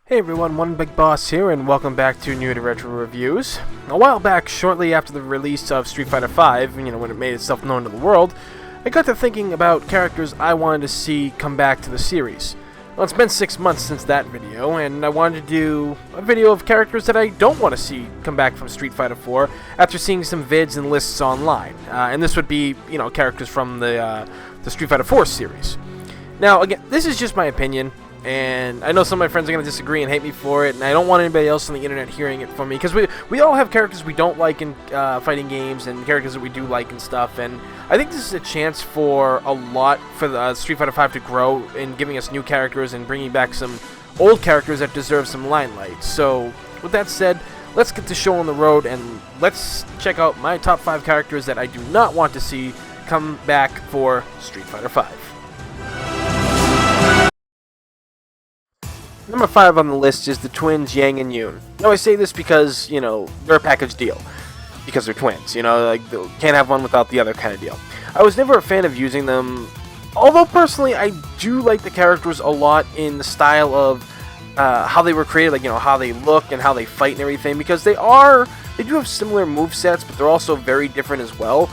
Hey everyone, One Big Boss here, and welcome back to New to Retro Reviews. A while back, shortly after the release of Street Fighter V, when it made itself known to the world, I got to thinking about characters I wanted to see come back to the series. Well, it's been 6 months since that video, and I wanted to do a video of characters that I don't want to see come back from Street Fighter 4 after seeing some vids and lists online. And this would be, characters from the Street Fighter 4 series. Now, again, this is just my opinion. And I know some of my friends are going to disagree and hate me for it, and I don't want anybody else on the internet hearing it from me, because we all have characters we don't like in fighting games, and characters that we do like and stuff, and I think this is a chance for a lot for the Street Fighter V to grow in giving us new characters and bringing back some old characters that deserve some limelight. So, with that said, let's get the show on the road, and let's check out my top 5 characters that I do not want to see come back for Street Fighter V. Number 5 on the list is the twins Yang and Yoon. Now I say this because, they're a package deal. Because they're twins, can't have one without the other kind of deal. I was never a fan of using them, although personally I do like the characters a lot in the style of how they were created, how they look and how they fight and everything, because they do have similar movesets, but they're also very different as well.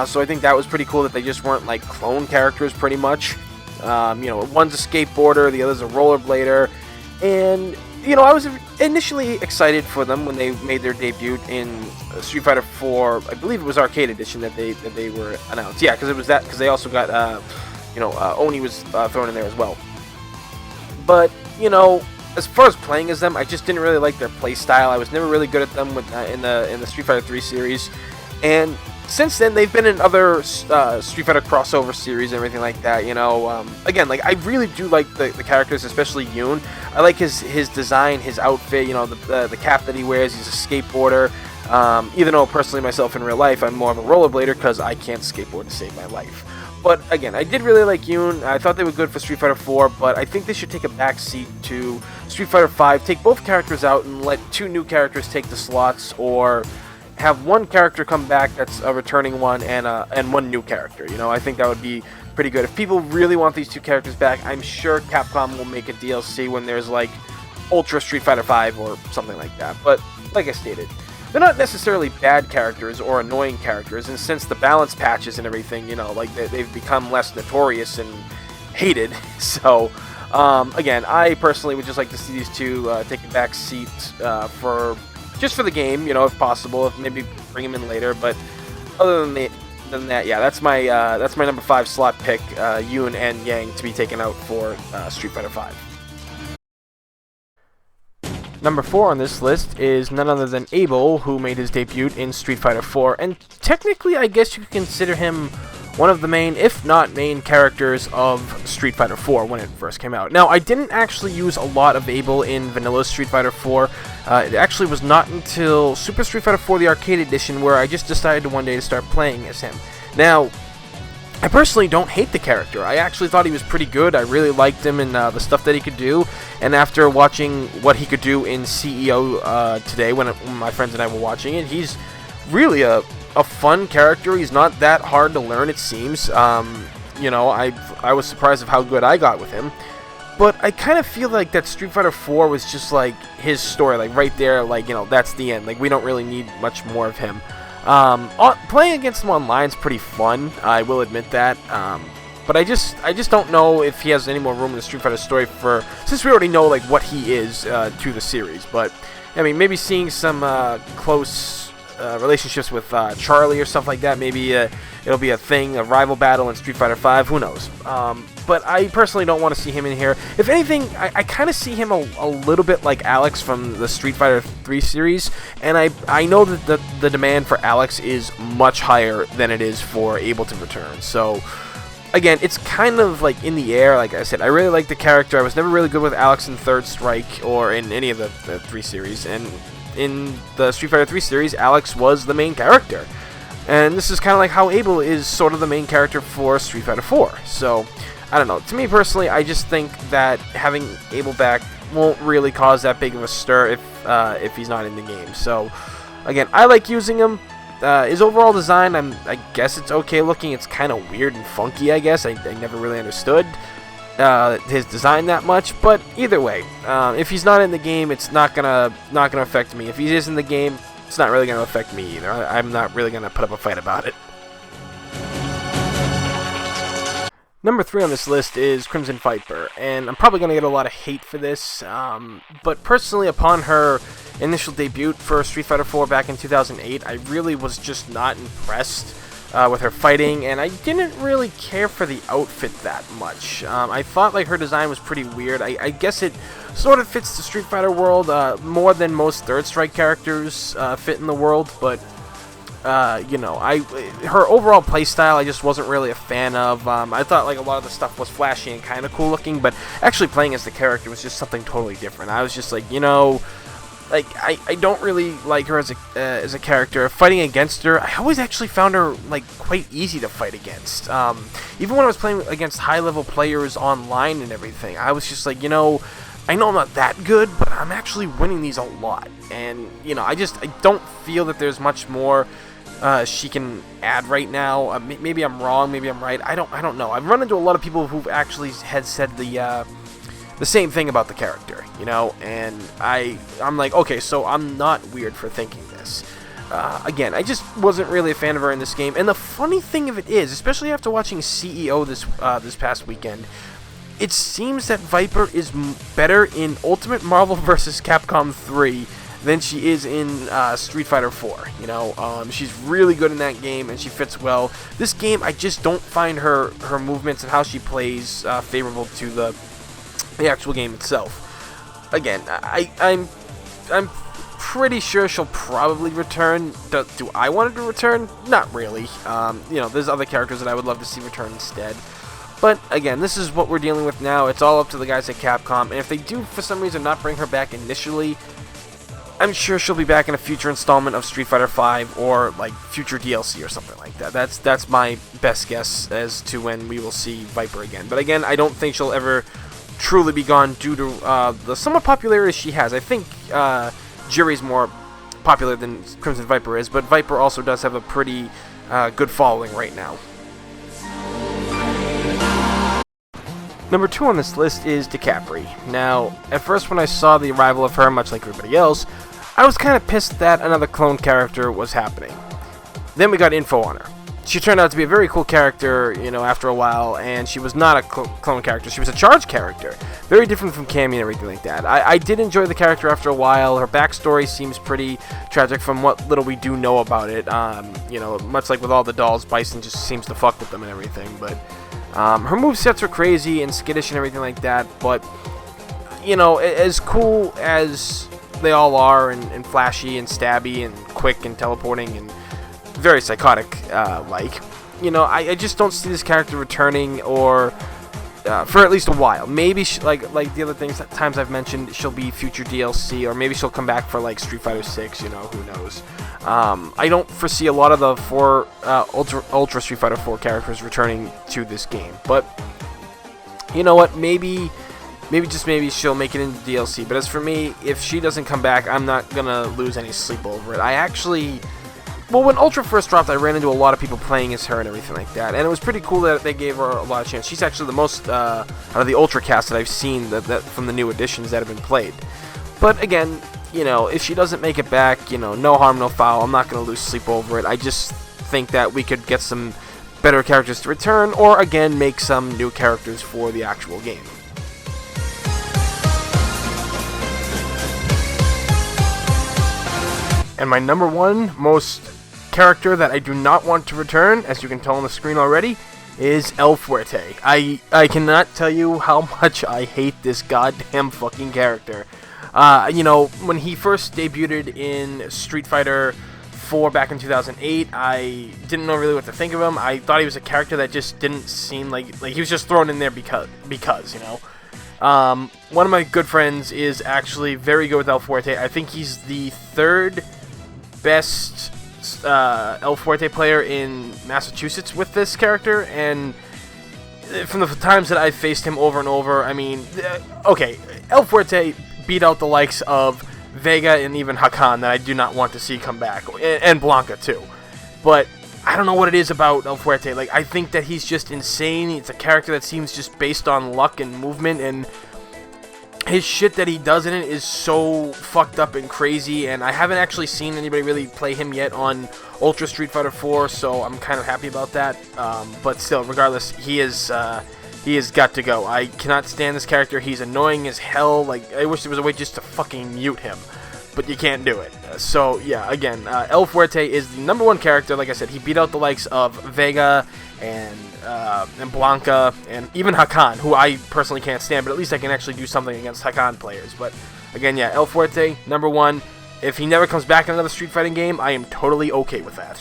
So I think that was pretty cool that they just weren't like clone characters pretty much. One's a skateboarder, the other's a rollerblader. And, I was initially excited for them when they made their debut in Street Fighter 4. I believe it was Arcade Edition that they were announced. Yeah, because they also got, Oni was thrown in there as well. But, as far as playing as them, I just didn't really like their play style. I was never really good at them in the Street Fighter 3 series. And since then, they've been in other Street Fighter crossover series and everything like that, Again, I really do like the characters, especially Yoon. I like his design, his outfit, the cap that he wears. He's a skateboarder. Even though, personally, myself in real life, I'm more of a rollerblader because I can't skateboard to save my life. But, again, I did really like Yoon. I thought they were good for Street Fighter 4, but I think they should take a back seat to Street Fighter 5. Take both characters out and let 2 new characters take the slots, or have one character come back that's a returning one and one new character. I think that would be pretty good. If people really want these 2 characters back, I'm sure Capcom will make a DLC when there's like Ultra Street Fighter 5 or something like that. But like I stated, they're not necessarily bad characters or annoying characters, and since the balance patches and everything, they've become less notorious and hated. So again, I personally would just like to see these 2 take a back seat for the game, if possible. If maybe bring them in later. But other than that, yeah, that's my number 5 slot pick, Yoon and Yang, to be taken out for Street Fighter V. Number 4 on this list is none other than Abel, who made his debut in Street Fighter 4, and technically, I guess you could consider him one of the main, if not main, characters of Street Fighter 4 when it first came out. Now, I didn't actually use a lot of Abel in vanilla Street Fighter 4. It actually was not until Super Street Fighter 4, the Arcade Edition, where I just decided one day to start playing as him. Now, I personally don't hate the character. I actually thought he was pretty good. I really liked him and the stuff that he could do. And after watching what he could do in CEO today, when my friends and I were watching it, he's really a fun character. He's not that hard to learn, it seems. I was surprised of how good I got with him. But I kind of feel like that Street Fighter 4 was just like his story, right there, that's the end. We don't really need much more of him. Playing against him online is pretty fun, I will admit that. But I just don't know if he has any more room in the Street Fighter story since we already know what he is to the series. But I mean, maybe seeing some close relationships with Chun-Li or stuff like that. Maybe it'll be a thing, a rival battle in Street Fighter V. Who knows? But I personally don't want to see him in here. If anything, I kind of see him a little bit like Alex from the Street Fighter 3 series, and I know that the demand for Alex is much higher than it is for Abel to return. So again, it's kind of in the air. Like I said, I really like the character. I was never really good with Alex in Third Strike or in any of the 3 series, and in the Street Fighter 3 series, Alex was the main character. And this is kind of like how Abel is sort of the main character for Street Fighter 4. So, I don't know. To me personally, I just think that having Abel back won't really cause that big of a stir if he's not in the game. So, again, I like using him. His overall design, I guess it's okay looking. It's kind of weird and funky, I guess. I never really understood. his design that much, but either way, if he's not in the game, it's not gonna affect me. If he is in the game, it's not really gonna affect me either. I'm not really gonna put up a fight about it. Number 3 on this list is Crimson Viper, and I'm probably going to get a lot of hate for this, but personally, upon her initial debut for Street Fighter 4 back in 2008, I really was just not impressed with her fighting, and I didn't really care for the outfit that much. I thought like her design was pretty weird. I guess it sort of fits the Street Fighter world more than most Third Strike characters fit in the world, but you know, her overall playstyle I just wasn't really a fan of. I thought like a lot of the stuff was flashy and kind of cool looking, but actually playing as the character was just something totally different. I was just like, you know, like I don't really like her as a character. Fighting against her, I always actually found her like quite easy to fight against. Even when I was playing against high-level players online and everything, I was just like, you know, I know I'm not that good, but I'm actually winning these a lot. And you know, I don't feel that there's much more she can add right now. Maybe I'm wrong, maybe I'm right. I don't know. I've run into a lot of people who've actually had said the same thing about the character, you know, and I'm like, okay, so I'm not weird for thinking this. Again, I just wasn't really a fan of her in this game, and the funny thing of it is, especially after watching CEO this past weekend, it seems that Viper is better in Ultimate Marvel vs. Capcom 3 than she is in Street Fighter 4. You know, she's really good in that game, and she fits well. This game, I just don't find her movements and how she plays favorable to the actual game itself. Again, I'm pretty sure she'll probably return. Do I want her to return? Not really. You know, there's other characters that I would love to see return instead. But again, this is what we're dealing with now. It's all up to the guys at Capcom, and if they do for some reason not bring her back initially, I'm sure she'll be back in a future installment of Street Fighter 5 or like future DLC or something like that. That's my best guess as to when we will see Viper again. But again, I don't think she'll ever truly be gone due to the somewhat popularity she has. I think Jiri's more popular than Crimson Viper is, but Viper also does have a pretty good following right now. Number 2 on this list is Decapre. Now, at first when I saw the arrival of her, much like everybody else, I was kind of pissed that another clone character was happening. Then we got info on her. She turned out to be a very cool character, you know, after a while, and she was not a clone character. She was a charge character. Very different from Cammy and everything like that. I did enjoy the character after a while. Her backstory seems pretty tragic from what little we do know about it. You know, much like with all the dolls, Bison just seems to fuck with them and everything, but her movesets are crazy and skittish and everything like that, but, you know, as cool as they all are, and flashy and stabby and quick and teleporting and very psychotic, like, you know, I just don't see this character returning or for at least a while. Maybe like the other times I've mentioned, she'll be future DLC, or maybe she'll come back for like Street Fighter 6. You know, who knows? I don't foresee a lot of the Ultra Street Fighter 4 characters returning to this game, but you know what? Maybe just maybe she'll make it into DLC. But as for me, if she doesn't come back, I'm not gonna lose any sleep over it. Well, when Ultra first dropped, I ran into a lot of people playing as her and everything like that, and it was pretty cool that they gave her a lot of chance. She's actually the most out of the Ultra cast that I've seen that from the new editions that have been played. But again, you know, if she doesn't make it back, you know, no harm, no foul. I'm not going to lose sleep over it. I just think that we could get some better characters to return, or again, make some new characters for the actual game. And my number 1 most character that I do not want to return, as you can tell on the screen already, is El Fuerte. I cannot tell you how much I hate this goddamn fucking character. You know, when he first debuted in Street Fighter 4 back in 2008, I didn't know really what to think of him. I thought he was a character that just didn't seem like he was just thrown in there because you know. One of my good friends is actually very good with El Fuerte. I think he's the 3rd best El Fuerte player in Massachusetts with this character, and from the times that I've faced him over and over, I mean, okay, El Fuerte beat out the likes of Vega and even Hakan that I do not want to see come back, and Blanca too. But I don't know what it is about El Fuerte. Like, I think that he's just insane. It's a character that seems just based on luck and movement, and his shit that he does in it is so fucked up and crazy, and I haven't actually seen anybody really play him yet on Ultra Street Fighter 4, so I'm kind of happy about that. But still, regardless, he has got to go. I cannot stand this character. He's annoying as hell. Like, I wish there was a way just to fucking mute him, but you can't do it. So yeah, again, El Fuerte is the #1 character. Like I said, he beat out the likes of Vega and Blanca and even Hakan, who I personally can't stand, but at least I can actually do something against Hakan players. But again, yeah, El Fuerte, #1. If he never comes back in another Street Fighting game, I am totally okay with that.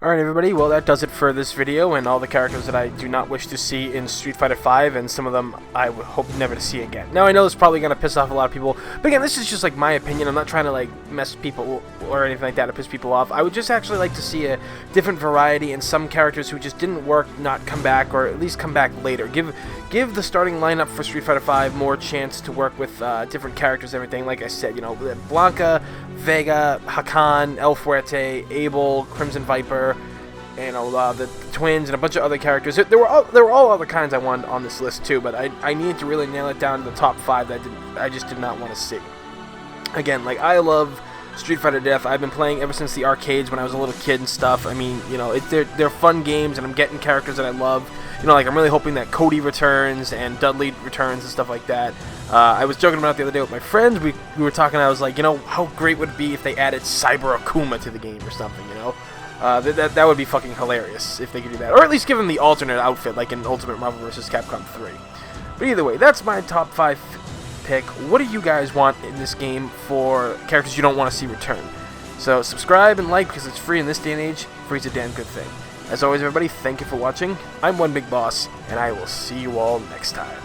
Alright everybody, well that does it for this video and all the characters that I do not wish to see in Street Fighter V, and some of them I would hope never to see again. Now I know it's probably going to piss off a lot of people, but again, this is just like my opinion. I'm not trying to like mess people or anything like that to piss people off. I would just actually like to see a different variety and some characters who just didn't work not come back, or at least come back later. Give the starting lineup for Street Fighter V more chance to work with different characters and everything. Like I said, you know, Blanca, Vega, Hakan, El Fuerte, Abel, Crimson Viper, you know, the twins and a bunch of other characters. There were all other kinds I wanted on this list too, but I needed to really nail it down to the top 5 that I just did not want to see. Again, like, I love Street Fighter to death. I've been playing ever since the arcades when I was a little kid and stuff. I mean, you know, they're fun games, and I'm getting characters that I love. You know, like, I'm really hoping that Cody returns and Dudley returns and stuff like that. I was joking about it the other day with my friends. We were talking, I was like, you know, how great would it be if they added Cyber Akuma to the game or something, you know? That would be fucking hilarious if they could do that. Or at least give him the alternate outfit, like in Ultimate Marvel vs. Capcom 3. But either way, that's my top 5 pick. What do you guys want in this game for characters you don't want to see return? So subscribe and like, because it's free in this day and age. Free's a damn good thing. As always, everybody, thank you for watching. I'm One Big Boss, and I will see you all next time.